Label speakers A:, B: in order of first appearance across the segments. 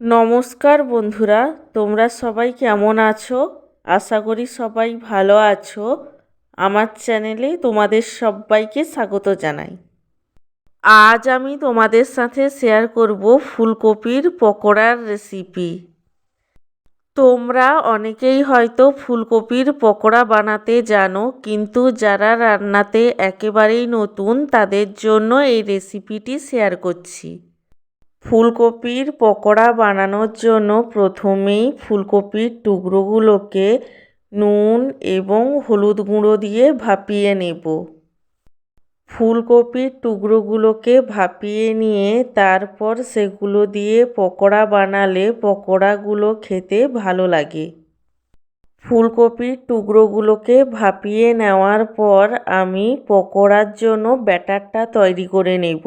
A: নমস্কার বন্ধুরা, তোমরা সবাই কেমন আছো? আশা করি সবাই ভালো আছো। আমার চ্যানেলে তোমাদের সবাইকে স্বাগত জানাই। আজ আমি তোমাদের সাথে শেয়ার করব ফুলকপির পকোড়ার রেসিপি। তোমরা অনেকেই হয়তো ফুলকপির পকোড়া বানাতে জানো, কিন্তু যারা রান্নাতে একেবারেই নতুন তাদের জন্য এই রেসিপিটি শেয়ার করছি। ফুলকপির পকোড়া বানানোর জন্য প্রথমেই ফুলকপির টুকরোগুলোকে নুন এবং হলুদ গুঁড়ো দিয়ে ভাপিয়ে নেব। ফুলকপির টুকরোগুলোকে ভাপিয়ে নিয়ে তারপর সেগুলো দিয়ে পকোড়া বানালে পকোড়াগুলো খেতে ভালো লাগে। ফুলকপির টুকরোগুলোকে ভাপিয়ে নেওয়ার পর আমি পকোড়ার জন্য ব্যাটারটা তৈরি করে নেব।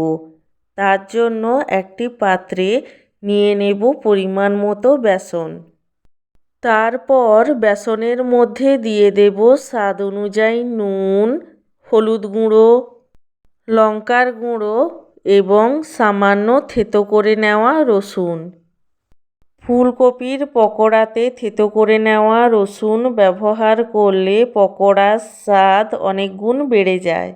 A: তার জন্য একটি পাত্রে নিয়ে নেব পরিমাণ মতো বেসন। তারপর বেসনের মধ্যে দিয়ে দেব স্বাদ অনুযায়ী নুন, হলুদ গুঁড়ো, লঙ্কার গুঁড়ো এবং সামান্য থেতো করে নেওয়া রসুন। ফুলকপির পকোড়াতে থেতো করে নেওয়া রসুন ব্যবহার করলে পকোড়ার স্বাদ অনেক গুণ বেড়ে যায়।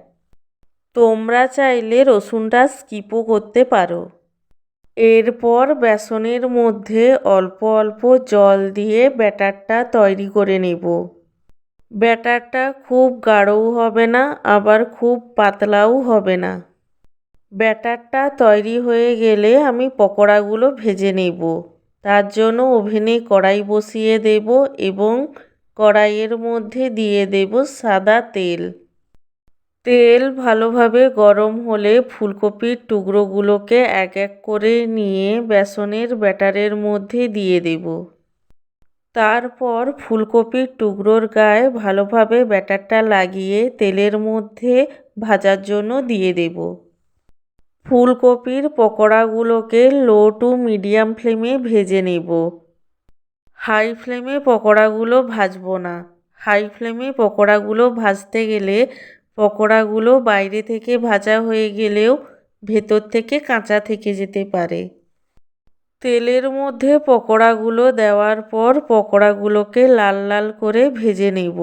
A: তোমরা চাইলে রসুনটা স্কিপও করতে পারো। এরপর বেসনের মধ্যে অল্প অল্প জল দিয়ে ব্যাটারটা তৈরি করে নেব। ব্যাটারটা খুব গাঢ়ও হবে না, আবার খুব পাতলাও হবে না। ব্যাটারটা তৈরি হয়ে গেলে আমি পকোড়াগুলো ভেজে নেব। তার জন্য ওভেনে কড়াই বসিয়ে দেব এবং কড়াইয়ের মধ্যে দিয়ে দেব সাদা তেল। তেল ভালোভাবে গরম হলে ফুলকপির টুকরোগুলোকে এক এক করে নিয়ে বেসনের ব্যাটারের মধ্যে দিয়ে দেব। তারপর ফুলকপির টুকরোর গায়ে ভালোভাবে ব্যাটারটা লাগিয়ে তেলের মধ্যে ভাজার জন্য দিয়ে দেব। ফুলকপির পকোড়াগুলোকে লো টু মিডিয়াম ফ্লেমে ভেজে নেব। হাই ফ্লেমে পকোড়াগুলো ভাজবো না। হাই ফ্লেমে পকোড়াগুলো ভাজতে গেলে পকোড়াগুলো বাইরে থেকে ভাজা হয়ে গেলেও ভেতর থেকে কাঁচা থেকে যেতে পারে। তেলের মধ্যে পকোড়াগুলো দেওয়ার পর পকোড়াগুলোকে লাল লাল করে ভেজে নেব।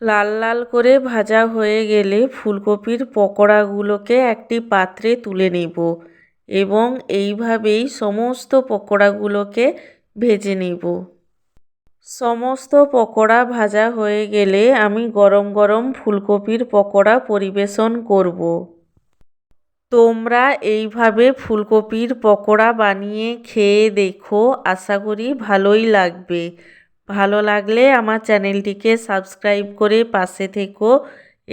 A: লাল লাল করে ভাজা হয়ে গেলে ফুলকপির পকোড়াগুলোকে একটি পাত্রে তুলে নেব এবং এইভাবেই সমস্ত পকোড়াগুলোকে ভেজে নেব। সমস্ত পকোড়া ভাজা হয়ে গেলে আমি গরম গরম ফুলকপির পকোড়া পরিবেশন করব। তোমরা এইভাবে ফুলকপির পকোড়া বানিয়ে খেয়ে দেখো, আশা করি ভালোই লাগবে। ভালো লাগলে আমার চ্যানেলটিকে সাবস্ক্রাইব করে পাশে থেকো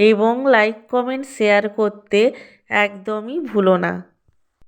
A: এবং লাইক কমেন্ট শেয়ার করতে একদমই ভুলো না।